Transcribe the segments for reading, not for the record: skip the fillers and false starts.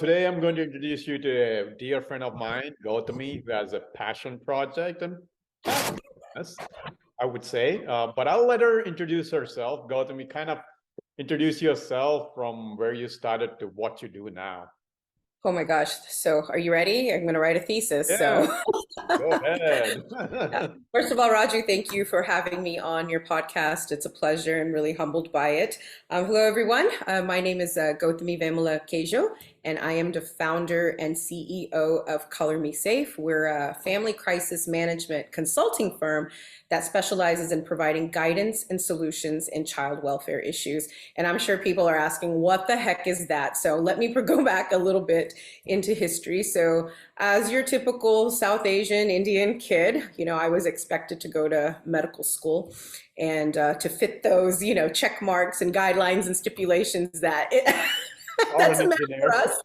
today I'm going to introduce you to a dear friend of mine, Gauthami, who has a passion project and yes, I would say. But I'll let her introduce herself. Gauthami, kind of introduce yourself from where you started to what you do now. Oh my gosh. So are you ready? I'm going to write a thesis. Yeah, So go ahead. yeah. First of all, Raju, thank you for having me on your podcast. It's a pleasure. I'm really humbled by it. Hello, everyone. My name is Gauthami Vemula-Qeijo, and I am the founder and CEO of Color Me Safe. We're a family crisis management consulting firm that specializes in providing guidance and solutions in child welfare issues. And I'm sure people are asking, what the heck is that? So let me go back a little bit into history. So as your typical South Asian Indian kid, I was expected to go to medical school and to fit those, check marks and guidelines and stipulations that that's a match for us.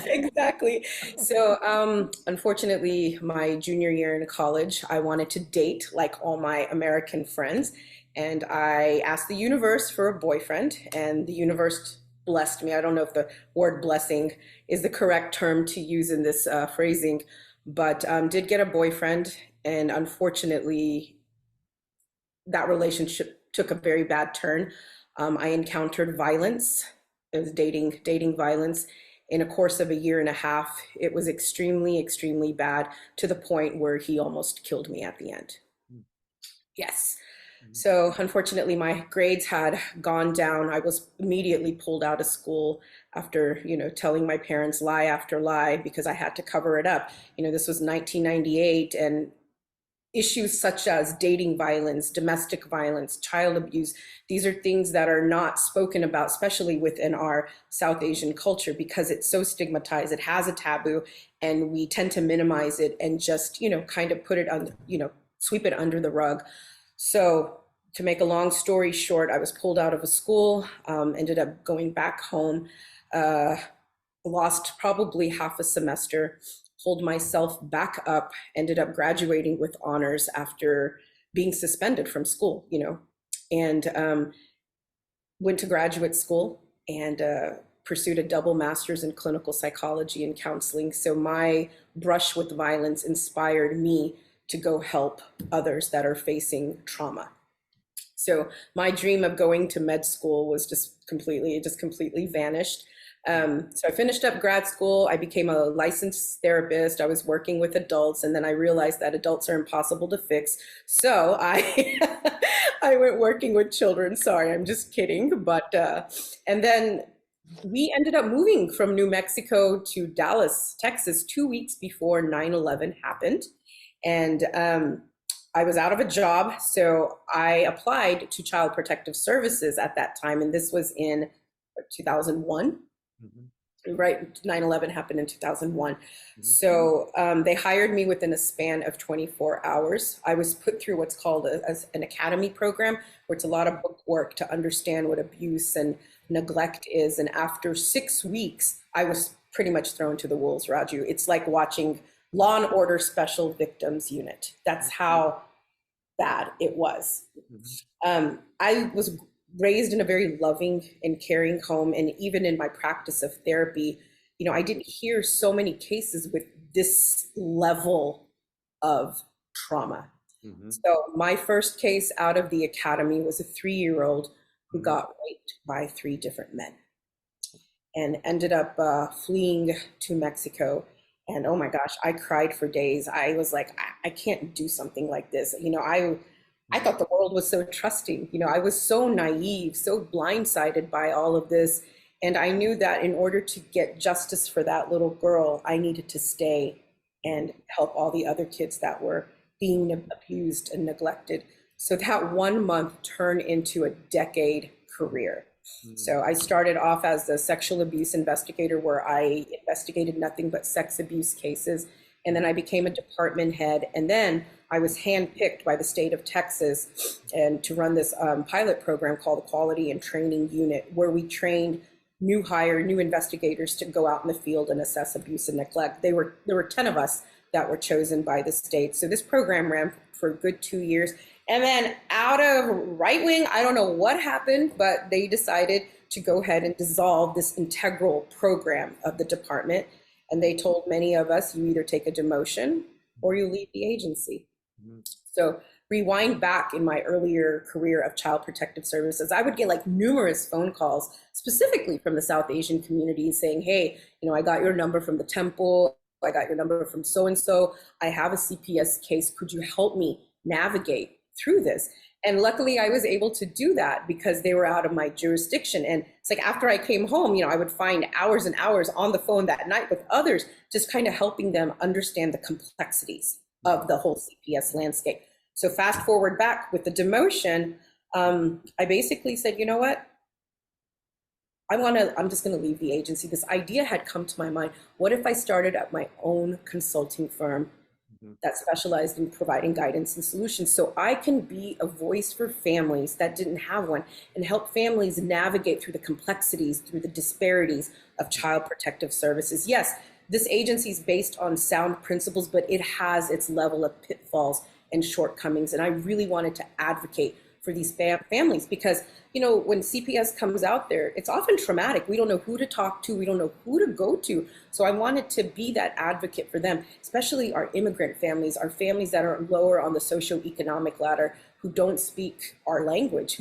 Exactly. So unfortunately, my junior year in college, I wanted to date like all my American friends. And I asked the universe for a boyfriend, and the universe blessed me. I don't know if the word blessing is the correct term to use in this phrasing, but did get a boyfriend. And unfortunately, that relationship took a very bad turn. I encountered violence. It was dating violence in a course of a year and a half. It was extremely, extremely bad to the point where he almost killed me at the end. Yes. So unfortunately, my grades had gone down. I was immediately pulled out of school after, telling my parents lie after lie because I had to cover it up. This was 1998, and issues such as dating violence, domestic violence, child abuse, these are things that are not spoken about, especially within our South Asian culture, because it's so stigmatized. It has a taboo, and we tend to minimize it and just, kind of put it on, sweep it under the rug. So to make a long story short, I was pulled out of a school, ended up going back home, lost probably half a semester, pulled myself back up, ended up graduating with honors after being suspended from school, and went to graduate school and pursued a double master's in clinical psychology and counseling. So my brush with violence inspired me to go help others that are facing trauma. So my dream of going to med school was just completely vanished. So I finished up grad school. I became a licensed therapist. I was working with adults, and then I realized that adults are impossible to fix. So I I went working with children. Sorry, I'm just kidding. But and then we ended up moving from New Mexico to Dallas, Texas, 2 weeks before 9/11 happened. And I was out of a job, so I applied to Child Protective Services at that time, and this was in 2001. Right, 9/11 happened in 2001. So they hired me within a span of 24 hours. I was put through what's called an academy program, where it's a lot of book work to understand what abuse and neglect is. And after 6 weeks, I was pretty much thrown to the wolves, Raju. It's like watching Law and Order Special Victims Unit. That's how bad it was. I was raised in a very loving and caring home, and even in my practice of therapy, I didn't hear so many cases with this level of trauma. So my first case out of the academy was a 3-year-old who got raped by 3 different men and ended up fleeing to Mexico. And oh my gosh, I cried for days. I was like, I can't do something like this. I thought the world was so trusting. I was so naive, so blindsided by all of this. And I knew that in order to get justice for that little girl, I needed to stay and help all the other kids that were being abused and neglected. So that 1 month turned into a decade career. So I started off as a sexual abuse investigator, where I investigated nothing but sex abuse cases. And then I became a department head. And then I was handpicked by the state of Texas and to run this pilot program called the Quality and Training Unit, where we trained new investigators to go out in the field and assess abuse and neglect. There were 10 of us that were chosen by the state. So this program ran for a good 2 years. And then out of right wing, I don't know what happened, but they decided to go ahead and dissolve this integral program of the department. And they told many of us, you either take a demotion or you leave the agency. Mm-hmm. So rewind back in my earlier career of child protective services, I would get like numerous phone calls specifically from the South Asian community saying, hey, I got your number from the temple. I got your number from so-and-so. I have a CPS case. Could you help me navigate through this? And luckily I was able to do that because they were out of my jurisdiction. And it's like after I came home, I would find hours and hours on the phone that night with others, just kind of helping them understand the complexities of the whole CPS landscape. So fast forward back with the demotion, I basically said, you know what? I'm just going to leave the agency. This idea had come to my mind. What if I started up my own consulting firm that specialized in providing guidance and solutions so I can be a voice for families that didn't have one and help families navigate through the complexities, through the disparities of child protective services? Yes, this agency is based on sound principles, but it has its level of pitfalls and shortcomings. And I really wanted to advocate for these families because, when CPS comes out there, it's often traumatic. We don't know who to talk to. We don't know who to go to. So I wanted to be that advocate for them, especially our immigrant families, our families that are lower on the socioeconomic ladder, who don't speak our language,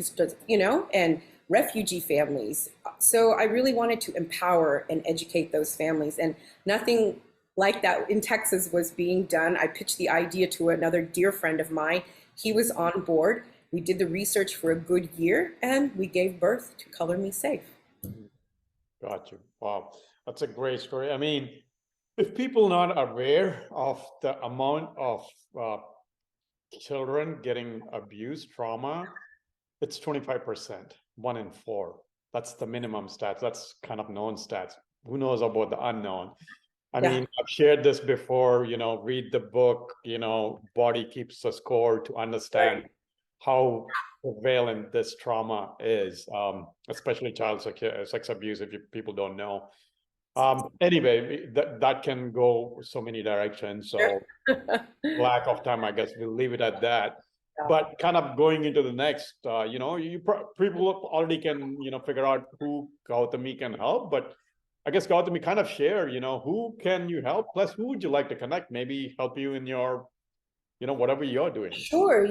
and refugee families. So I really wanted to empower and educate those families, and nothing like that in Texas was being done. I pitched the idea to another dear friend of mine. He was on board. We did the research for a good year, and we gave birth to Color Me Safe. Got you. Wow, that's a great story. I mean, if people not aware of the amount of children getting abused, trauma, it's 25%, 1 in 4. That's the minimum stats. That's kind of known stats. Who knows about the unknown? I mean, I've shared this before, read the book, Body Keeps the Score, to understand how prevalent this trauma is, especially child sex abuse, if people don't know. Anyway, that can go so many directions. So lack of time, I guess we'll leave it at that. But kind of going into the next, people already can, figure out who Gauthami can help. But I guess Gauthami, kind of share, who can you help? Plus, who would you like to connect? Maybe help you in your whatever you're doing. Sure.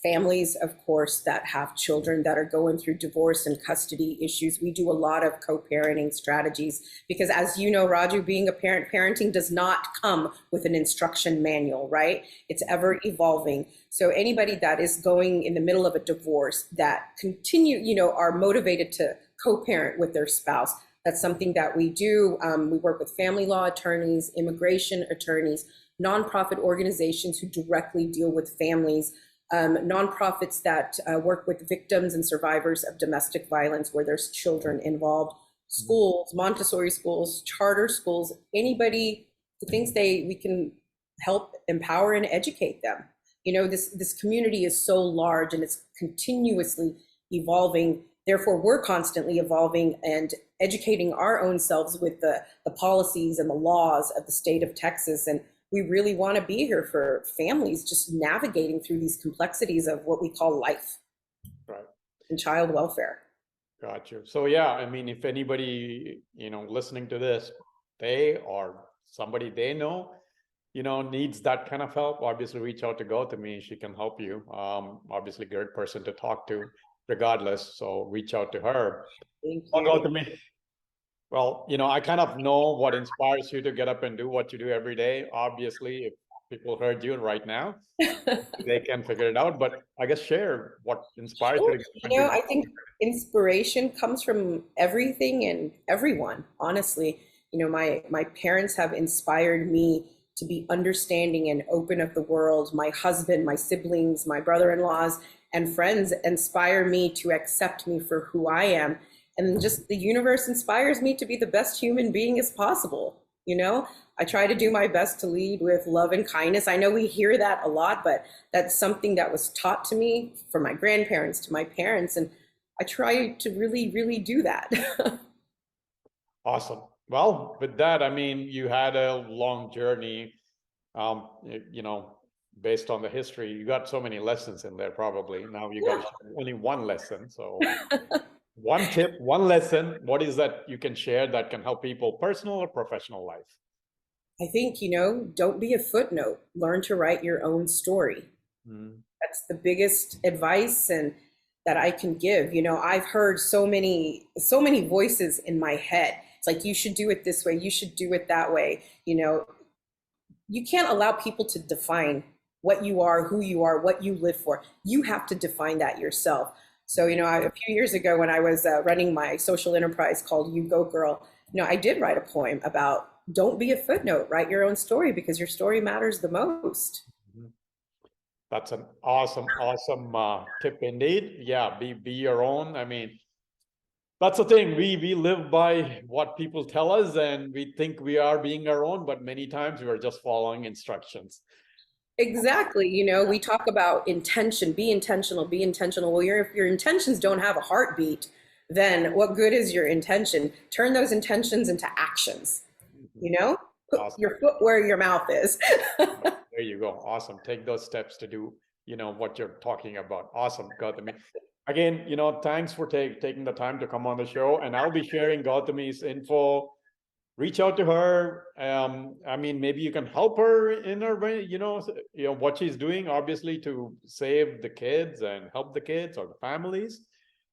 Families, of course, that have children that are going through divorce and custody issues. We do a lot of co-parenting strategies because, as you know, Raju, being a parent, parenting does not come with an instruction manual, right? It's ever evolving. So anybody that is going in the middle of a divorce that are motivated to co-parent with their spouse, that's something that we do. We work with family law attorneys, immigration attorneys, nonprofit organizations who directly deal with families, nonprofits that work with victims and survivors of domestic violence where there's children involved, schools, Montessori schools, charter schools, anybody who thinks we can help empower and educate them. This community is so large and it's continuously evolving. Therefore, we're constantly evolving and educating our own selves with the policies and the laws of the state of Texas. And we really want to be here for families just navigating through these complexities of what we call life, right, and child welfare. Got you. So yeah, I mean, if anybody listening to this, they or somebody they know, needs that kind of help, obviously reach out to Gauthami. She can help you. Obviously, great person to talk to, regardless. So reach out to her. Thank you. Gauthami. Well, I kind of know what inspires you to get up and do what you do every day. Obviously, if people heard you right now, they can figure it out. But I guess share what inspires you. I think inspiration comes from everything and everyone. Honestly, my parents have inspired me to be understanding and open of the world. My husband, my siblings, my brother-in-laws, and friends inspire me to accept me for who I am. And just the universe inspires me to be the best human being as possible. I try to do my best to lead with love and kindness. I know we hear that a lot, but that's something that was taught to me from my grandparents to my parents. And I try to really, really do that. Awesome. Well, with that, I mean, you had a long journey, based on the history. You got so many lessons in there, probably. Now you got only one lesson. So One tip, one lesson, what is that you can share that can help people personal or professional life? I think, don't be a footnote. Learn to write your own story. Mm, That's the biggest advice and that I can give. I've heard so many voices in my head. It's like, you should do it this way, you should do it that way. You can't allow people to define what you are, who you are, what you live for. You have to define that yourself. So, a few years ago when I was running my social enterprise called You Go Girl, I did write a poem about don't be a footnote, write your own story because your story matters the most. mhm. That's an awesome tip indeed. Yeah, be your own. I mean, that's the thing. We live by what people tell us, and we think we are being our own, but many times we are just following instructions. Exactly. We talk about intention, be intentional, be intentional. Well, if your intentions don't have a heartbeat, then what good is your intention? Turn those intentions into actions, Mhm. you know? Put Awesome. your foot where your mouth is. There you go. Awesome. Take those steps to do, what you're talking about. Awesome, Gauthami. Again, thanks for taking the time to come on the show. And I'll be sharing Gauthami's info. Reach out to her. I mean, maybe you can help her in her way, what she's doing, obviously, to save the kids and help the kids or the families.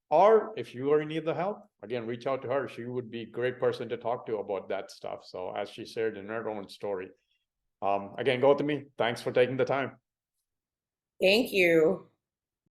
Or if you are in need of the help, again, reach out to her. She would be a great person to talk to about that stuff. So as she shared in her own story. Again, Gauthami, thanks for taking the time. Thank you.